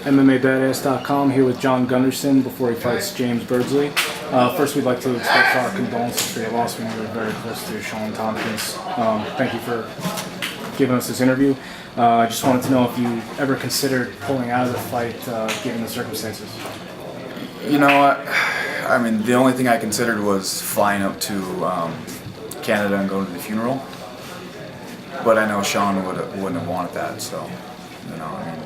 MMABadass.com here with John Gunderson before he fights James Birdsley. First, we'd like to express our condolences for your loss. We were very close to Sean Tompkins. Thank you for giving us this interview. I just wanted to know if you ever considered pulling out of the fight given the circumstances. You know what? I mean, the only thing I considered was flying up to Canada and going to the funeral. But I know Sean wouldn't have wanted that, so, you know, I mean,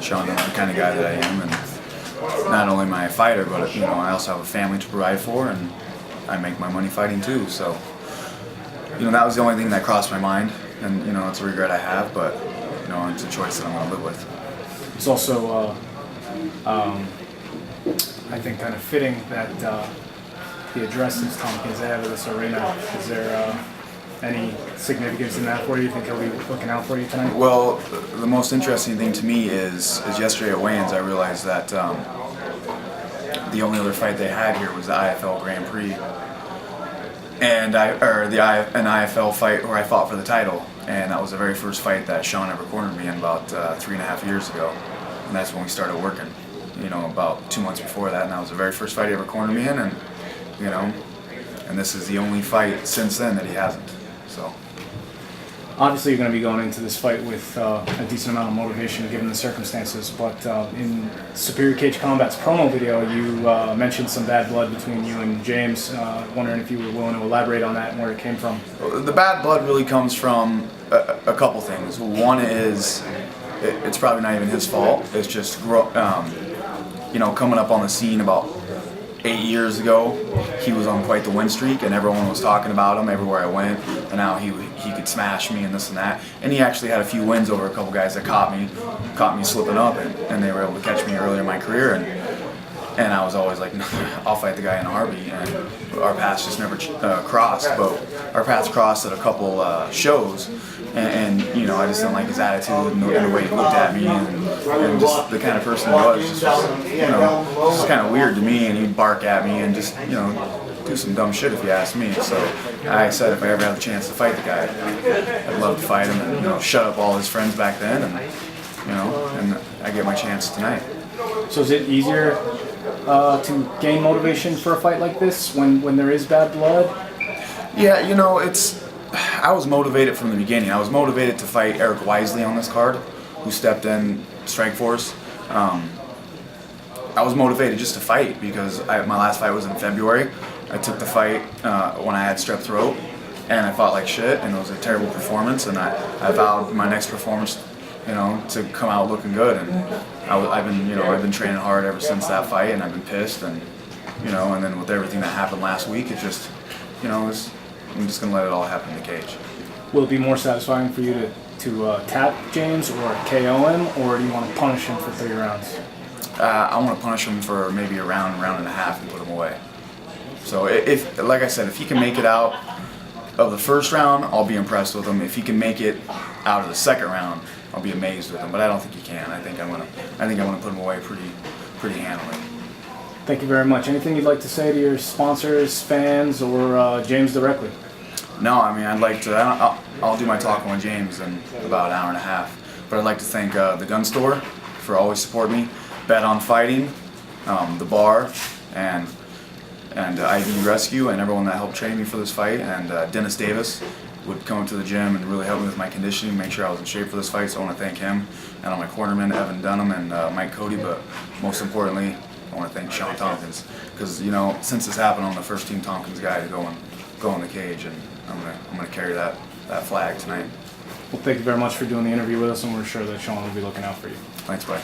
Sean knows the kind of guy that I am, and not only am I a fighter, but, you know, I also have a family to provide for, and I make my money fighting too, so, you know, that was the only thing that crossed my mind, and, you know, it's a regret I have, but, you know, it's a choice that I'm going to live with. It's also, I think, kind of fitting that the address is Tompkins Ave at this arena. Is there any significance in that for you? You think he'll be looking out for you tonight? Well, the most interesting thing to me is yesterday at weigh-ins I realized that the only other fight they had here was the IFL Grand Prix, and an IFL fight where I fought for the title, and that was the very first fight that Sean ever cornered me in about 3.5 years ago, and that's when we started working. You know, about 2 months before that, and that was the very first fight he ever cornered me in, and you know, and this is the only fight since then that he hasn't. So obviously you're going to be going into this fight with a decent amount of motivation given the circumstances, but in Superior Cage Combat's promo video you mentioned some bad blood between you and James. Wondering if you were willing to elaborate on that and where it came from. The bad blood really comes from a couple things. One is it's probably not even his fault. It's just you know, coming up on the scene about 8 years ago, he was on quite the win streak, and everyone was talking about him everywhere I went. And now he could smash me and this and that. And he actually had a few wins over a couple guys that caught me slipping up, and they were able to catch me earlier in my career. And I was always like, I'll fight the guy in a heartbeat. And our paths just never crossed, but our paths crossed at a couple shows. And you know, I just didn't like his attitude and the way he looked at me, and just the kind of person he was. Just, you know, just kind of weird to me, and he'd bark at me and just, you know, do some dumb shit if you ask me. So I said if I ever had the chance to fight the guy, I'd love to fight him and, you know, shut up all his friends back then, and, you know, and I get my chance tonight. So is it easier to gain motivation for a fight like this when there is bad blood? Yeah, you know, I was motivated from the beginning. I was motivated to fight Eric Wisely on this card, who stepped in Strikeforce. I was motivated just to fight because my last fight was in February. I took the fight when I had strep throat, and I fought like shit, and it was a terrible performance. And I vowed my next performance, you know, to come out looking good. And I've been training hard ever since that fight, and I've been pissed, and you know, and then with everything that happened last week, it just, you know, I'm just gonna let it all happen in the cage. Will it be more satisfying for you to tap James or KO him, or do you want to punish him for 3 rounds? I want to punish him for maybe a round and a half and put him away. So if, like I said, if he can make it out of the first round, I'll be impressed with him. If he can make it out of the second round, I'll be amazed with him. But I don't think he can. I think I'm gonna put him away pretty handily. Thank you very much. Anything you'd like to say to your sponsors, fans, or James directly? No, I mean, I'd like to. I'll do my talking with James in about an hour and a half. But I'd like to thank the gun store for always supporting me, Bet on Fighting, the bar, and IV Rescue, and everyone that helped train me for this fight. And Dennis Davis would come to the gym and really help me with my conditioning, make sure I was in shape for this fight. So I want to thank him, and all my cornermen, Evan Dunham and Mike Cody. But most importantly, I want to thank Sean Tompkins, because, you know, since this happened, I'm the first Team Tompkins guy to go in the cage, and I'm gonna carry that flag tonight. Well, thank you very much for doing the interview with us, and we're sure that Sean will be looking out for you. Thanks, bye.